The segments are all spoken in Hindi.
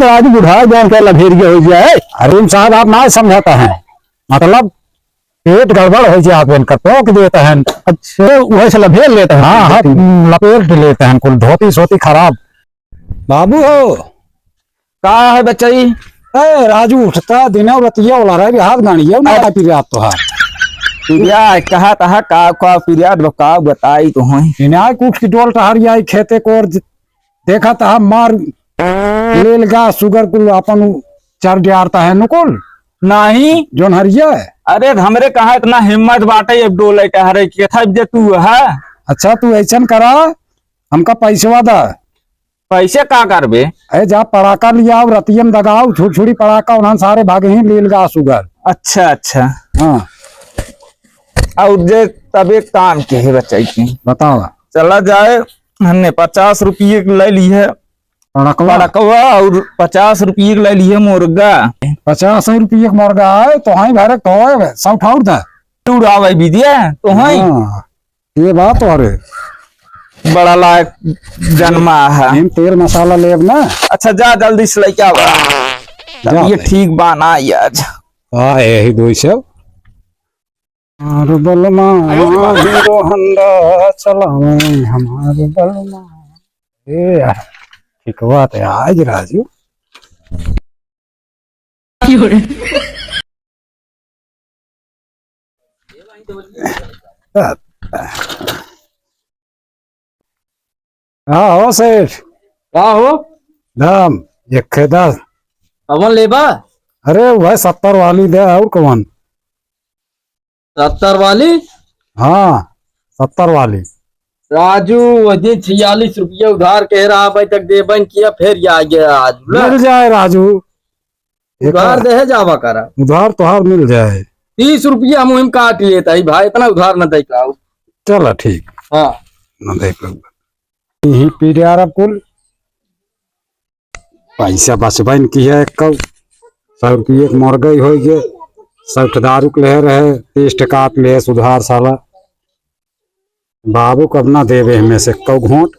राजू बुढ़ा जान के लभेरिया हो जाए। अरुण साहब आप ना समझाता है, मतलब पेट गड़बड़ हो जाए आप इनका टोक देता है। अच्छा वही से लपेट लेते हैं। हाँ हाँ लपेट लेते हैं, कुल धोती सोती खराब। बाबू हो का है बच्चा जी? राजू उठता दिन रतिया वाला रहे हाथ गाड़ी ना पी आप तो हाथ पिरिया कहा तहा का पिरिया का बताई तो है कुछ की डोल टहरिया खेते को देखा था मार लेल गा शुगर कुल अपन चढ़ गया है नुकुल नहीं जोन हरिया है। अरे हमरे कहा इतना हिम्मत बाटे अब डोले टहरे के था जे तू है। अच्छा तू ऐसा करा हमका पैसवा दा। पैसे का करबे? जा पड़ाका लिया रतियम दगाओ छुड़ी पड़ाका उन्हें सारे भागे ही लील गा शुगर। अच्छा अच्छा हाँ और जे तब एक काम के है बच्चा की बताओ। चला जाए हमने 50 रुपये ले ली है पड़कवा और 50 रुपये ले ली है मुर्गा। 50 रुपये मुर्गा है तो हाँ भरे तो सब ठाउर था उड़ावे विद्या तो हाँ ये बात अरे बड़ा लायक जन्मा है। तेल मसाला लेब ना। अच्छा जा जल्दी से लेके आवा ये ठीक बाना आज। हाँ यही दो सब हमारे बलमा हीरो हंडा चलावे हमारे बलमा। ठीक बात है आज राजू। हाँ हो सेठ का हो दाम एक 10 कवन लेबा? अरे वह 70 वाली दे और कौन 70 वाली? हाँ 70 वाली। राजू वही 46 रुपये उधार कह रहा अभी तक देबन किया फिर आ गया आज मिल जाए राजू उधार दे जावा करा उधार तुहार मिल जाए। 30 रुपया मुहिम काट लेता है भाई इतना उधार न दे का। चलो ठीक हाँ न देख लो यही पी यार अब कुल पैसा बचबन की है 100 रुपये मर गई हो गए 60 दारू ले रहे 30 टका ले सुधार साला बाबू कब ना देवे हमें से कौ घोट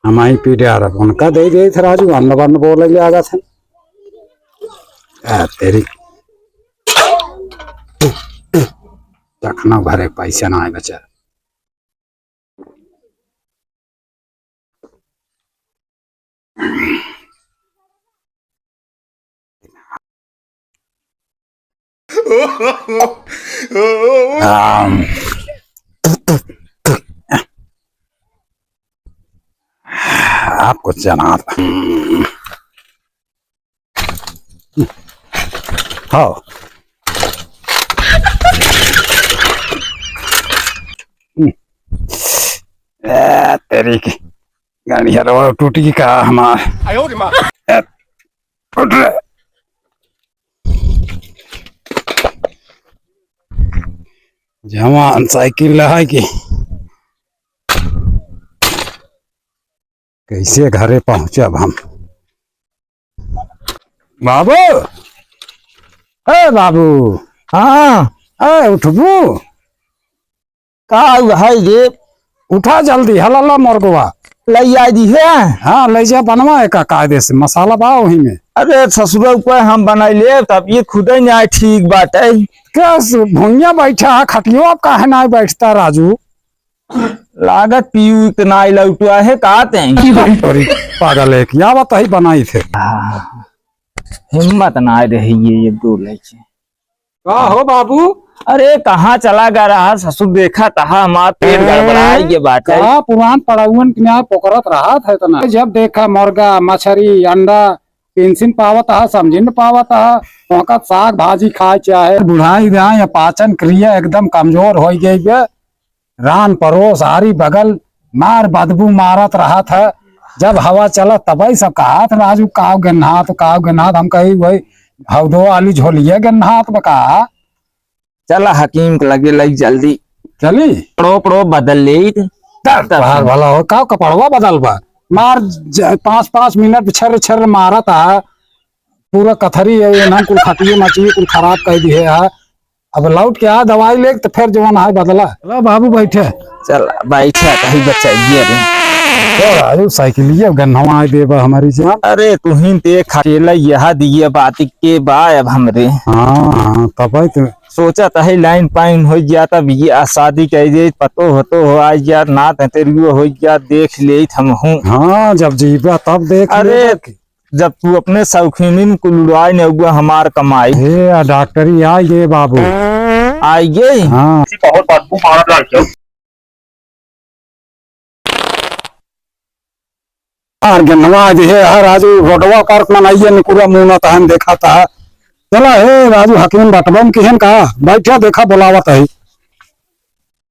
हम ही पी यार अब उनका दे दिए थे राजू अन्न बन्न बोले ले आगा थे तेरी रखना भरे पैसा ना आए बचा। आपको जना था हाँ तेरी की गाड़ी टूटी की कहा हमारे जवान साइकिल है कि कैसे घरे पहुंचब हम। बाबू बाबू हाँ उठबू का है ये उठा जल्दी हला मोरगवा ले आ दी है। हाँ ले जा बनवा एक कायदे से मसाला बा वही में। अरे ससुर को हम बना ले तब ये खुद ही नहीं ठीक बात है। क्या भूया बैठा है खटियो आप काहे ना बैठता राजू लागत पीयू इतना लौटुआ है कहते हैं पागल है क्या बात ही बनाई थे हिम्मत ना रही ये दूर ले का हो बाबू। अरे कहाँ चला गया रहा ससुर देखा तहा हमारा पेट गड़बड़ा ये बात है। पुरान पड़ाउन के पोकरत रहा था इतना जब देखा मुर्गा मछली अंडा पेंशन पावत है समझ न पावत है वहाँ साग भाजी खाए चाहे बुढ़ाई या पाचन क्रिया एकदम कमजोर हो गई रान परोस हारी बगल मार बदबू मारत रहा था जब हवा चला तभी सब कहा था राजू काव गन्नाथ हम कही वही हौदो वाली झोलिए गन्नाथ बका। चला हकीम के लगे लग जल्दी चली पड़ो बदल ले भला हो का कपड़वा बदल बा मार 5-5 मिनट छर मारा था पूरा कथरी कुल खटिए मचिए कुल खराब कह दिए है। अब लौट के आ दवाई ले तो फिर जवान है बदला। बाबू बैठे चल बैठे कहीं बच्चा तो राजू साइकिलिया गन्नवा आए देबा हमारी जान। अरे तू ही देख अकेला यह दिए बात के बा अब हमरे। हाँ तब तो सोचा था लाइन पाइन हो जाता बिया शादी कर दे पतो हो आ जा ना तेरी हो जा देख ले हम हूँ। हाँ जब जीवा तब देख अरे लेगा। जब तू अपने शौकीन को लुड़ाए न हुआ हमार कमाई हे डॉक्टरी आ गए बाबू आई गई। हाँ बहुत बदबू मारा लड़के यार गन्नवा जो है यार राजू रोडवा कार्क मनाइए न पूरा मुंह न तहन देखा था। चला हे राजू हकीम बटबम किहन कहा बैठा देखा बुलावत है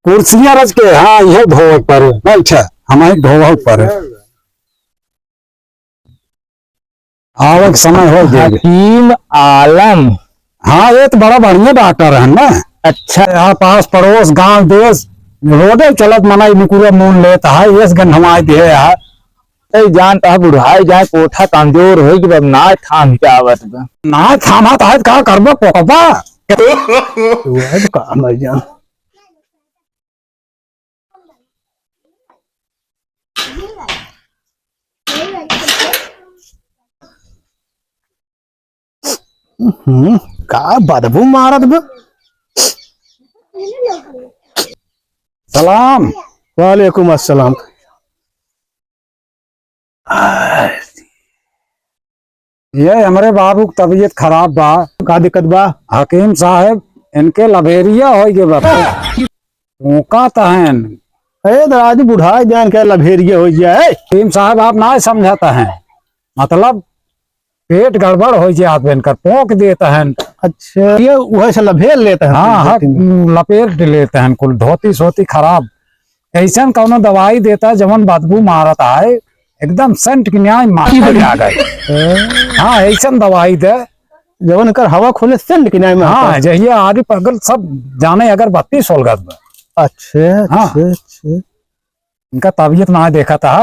कुर्सियां रच के। हाँ यह धोव पर बैठा हमारे धोव पर आवक समय हो गया। हकीम आलम। हाँ ये तो बड़ा बढ़िया डॉक्टर है ना। अच्छा यहाँ पास पड़ोस गांव देश रोडे चलत मनाई निकुरा मून लेता है ये गन्नवा दे यार। जानता है बुढ़ाई जाए कोठा कमजोर हो कि ना थाम के आवत बा। ना थामा तो का करबो पोकबा काम है जान। का बदबू मारत बा। सलाम। वालेकुम अस्सलाम। ये हमारे बाबू की तबीयत खराब बा। का दिक्कत बा। हकीम साहब इनके लभेरिया हो गए बाबा ऊका तहन। अरे दराज बुढ़ाई जान के लभेरिया हो जाए। हकीम साहब आप ना समझाता हैं मतलब पेट गड़बड़ हो जाए आदमी इनकर पोक देता है। अच्छा ये वह से लभेर लेता है। हाँ हाँ लपेट लेते हैं कुल धोती सोती खराब ऐसा कौनो दवाई देता है जवन बदबू मारता है एकदम सेंट की न्याय मार आ गए। हाँ ऐसा दवाई दे जवन कर हवा खोले सेंट की न्याय में। हाँ जहिए आदि पगल सब जाने अगर 32 सोलगत। अच्छा हाँ। अच्छा अच्छा इनका तबीयत ना देखा था।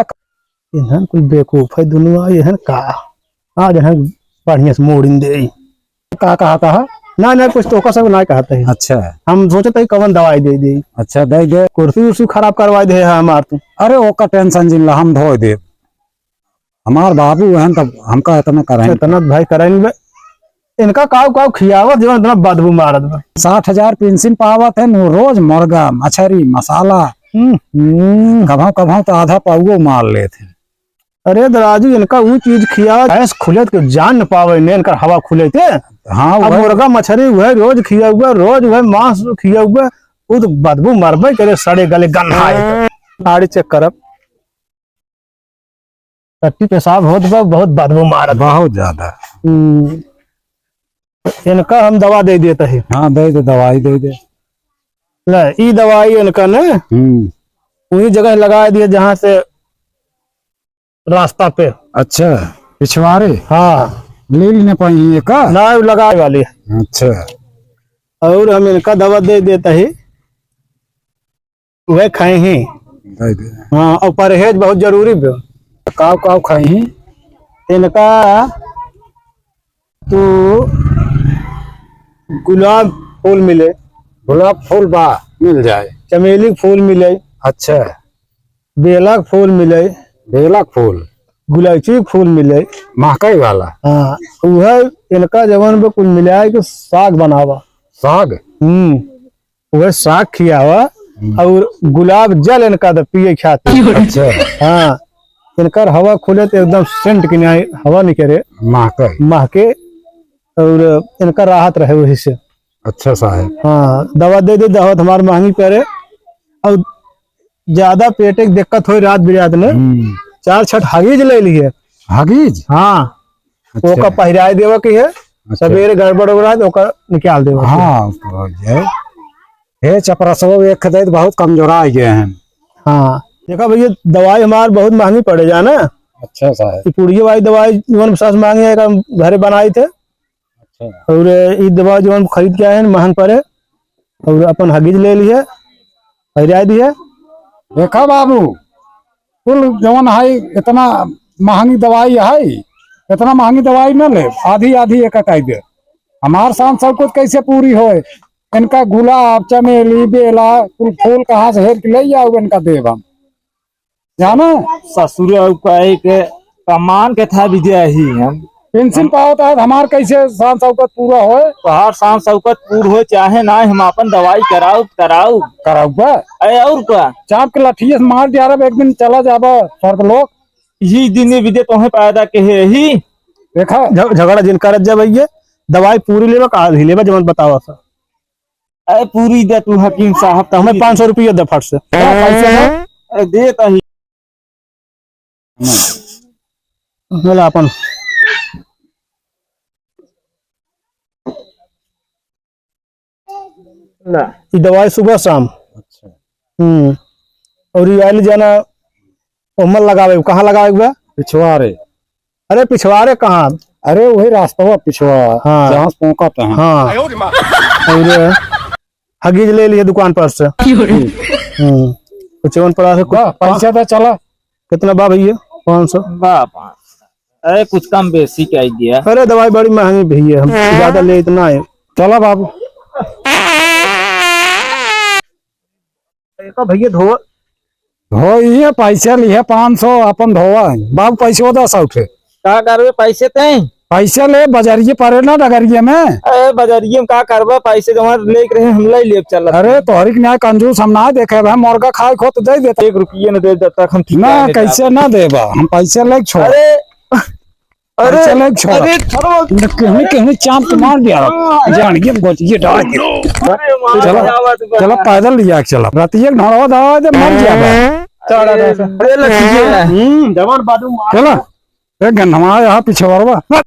इहन कोई बेवकूफ है दोनों इहन का आज है बढ़िया से मोड़ दे। क्या कहा था? ना ना कुछ तो सब ना कहता है। अच्छा हम सोचते है कवन दवाई दे दे। अच्छा दे दे कुर्सी उर्सी खराब करवा दे है हमार तो। अरे ओका टेंशन जिला हम धो दे हमार बाबू हैं तब हमका इतना करेंगे। इतना भाई करेंगे इनका काव काव खियावत जीवन इतना बदबू मारत बा। 60,000 पेंशन पावत है नो रोज मुर्गा मछली मसाला कभाव कभाव तो आधा पाउओ मार लेते। अरे दराजू इनका वो चीज खिया भैंस खुले के जान न पावे ने इनका हवा खुले थे। हाँ अब मुर्गा मछली हुए रोज खिया हुआ रोज वह मांस खिया हुआ वो तो बदबू मरबे करे सड़े गले गन्हाए आड़ी चेक करब टट्टी पेशाब होत बा बहुत बदबू मारत। बहुत ज्यादा। इनका हम दवा दे देते है। हाँ दे दे दवाई दे दे। ले ई दवाई इनका न वही जगह लगा दिए जहाँ से रास्ता पे। अच्छा पिछवाड़े। हाँ ले लेने पाई का ना लगाए वाली है। अच्छा और हम इनका दवा दे देते ही वह खाए ही। दे दे। हाँ और परहेज बहुत जरूरी भी। काव काव खाई इनका तो गुलाब फूल मिले गुलाब फूल बा मिल जाए। चमेली फूल मिले। अच्छा बेला फूल मिले बेला फूल गुलाबी फूल मिले महकाई वाला। हाँ वह इनका जवन पे कुल मिलाए के साग बनावा। साग वह साग खियावा और गुलाब जल इनका तो पिए खाते। अच्छा हाँ इनकर हवा खुले तो एकदम सेंट की न्याय हवा निकले महकाई महके और इनका राहत रहे वही से। अच्छा साहब। हाँ दवा दे दे दवा हमारी महंगी पड़े और ज्यादा पेटे की दिक्कत हो रात बिरात में 4 छठ हगीज ले ली है। हगीज। हाँ वो का पहिराए देवा की है। सवेरे गड़बड़ हो रहा है तो ओका निकाल देवा। हाँ ये चपरसो एक दे बहुत कमजोरा गए हैं। हाँ देखा भैया दवाई हमारे बहुत महंगी पड़े जाना। अच्छा साहब। पुड़िया वाली दवाई जीवन सबसे महंगी है घरे बनाई थे। अच्छा और ये दवा जीवन खरीद के आए हैं महंग पड़े और अपन हगीज ले ली है पहिरा दी है। देखा बाबू कुल जवन है इतना महंगी दवाई है इतना महंगी दवाई न ले आधी आधी एक दे हमारे साथ सब कुछ कैसे पूरी हो। इनका गुलाब चमेली बेला कुल फूल कहाँ से हेर के ले जाओ इनका देव हम जाना ससुर का एक कमान के था विजय ही हम पेंशन पावत है हमार कैसे शान शौकत पूरा हो तोहार शान शौकत पूर हो चाहे ना हम अपन दवाई कराऊ कराऊबा अरे और का चाप के लाठिए से मार दिया एक दिन चला जाबा सर्द लोग यही दिन विजय तुम्हें पैदा के है ही देखा झगड़ा जिन करत जब ये दवाई पूरी लेवा का आधी लेवा जमन बतावा सर अरे पूरी दे तू हकीम साहब तो हमें 500 रुपया दे फट से पैसे दो अरे दे तही बोला अपन ना ये दवाई सुबह शाम और ये आयल जाना उमल लगावे कहाँ लगावे बा पिछवाड़े अरे पिछवाड़े कहाँ अरे वही रास्ता पिछवा हाँ। जहाँ से पहुंचता है हाँ और हगीज ले लिए दुकान पर से तो चवन पड़ा से वाह, पैसा तो चला कितना बा भैया 500 बाप अरे कुछ कम बेसी कह दिया अरे दवाई बड़ी महंगी भैया हम ज्यादा ले इतना है चला बाबू भैया धो हो ये पैसा लिए 500 अपन धोवा बाबू पैसे 10 उठे का करबे पैसे ते पैसा ले बाजारिये पड़े ना डगरिये में अरे बाजारिये में का करबे पैसे जमा लेके रहे हम ले लेब चल अरे तोहरी के न्याय कंजूस हम ना देखे भाई मुर्गा खाए खो तो दे देता 1 रुपये न दे देता हम ठीक ना है कैसे ना देबा हम पैसे ले छोड़ अरे पैसे ले छोड़ अरे कहने कहने चाप के मार दिया जान के गोटिए डाल के चलो चलो पैदल लिया के चला रातिये ढावा दवा दे मर गया अरे लखिए जवान बाडू चलो एक घंटा यहाँ पीछे बरवा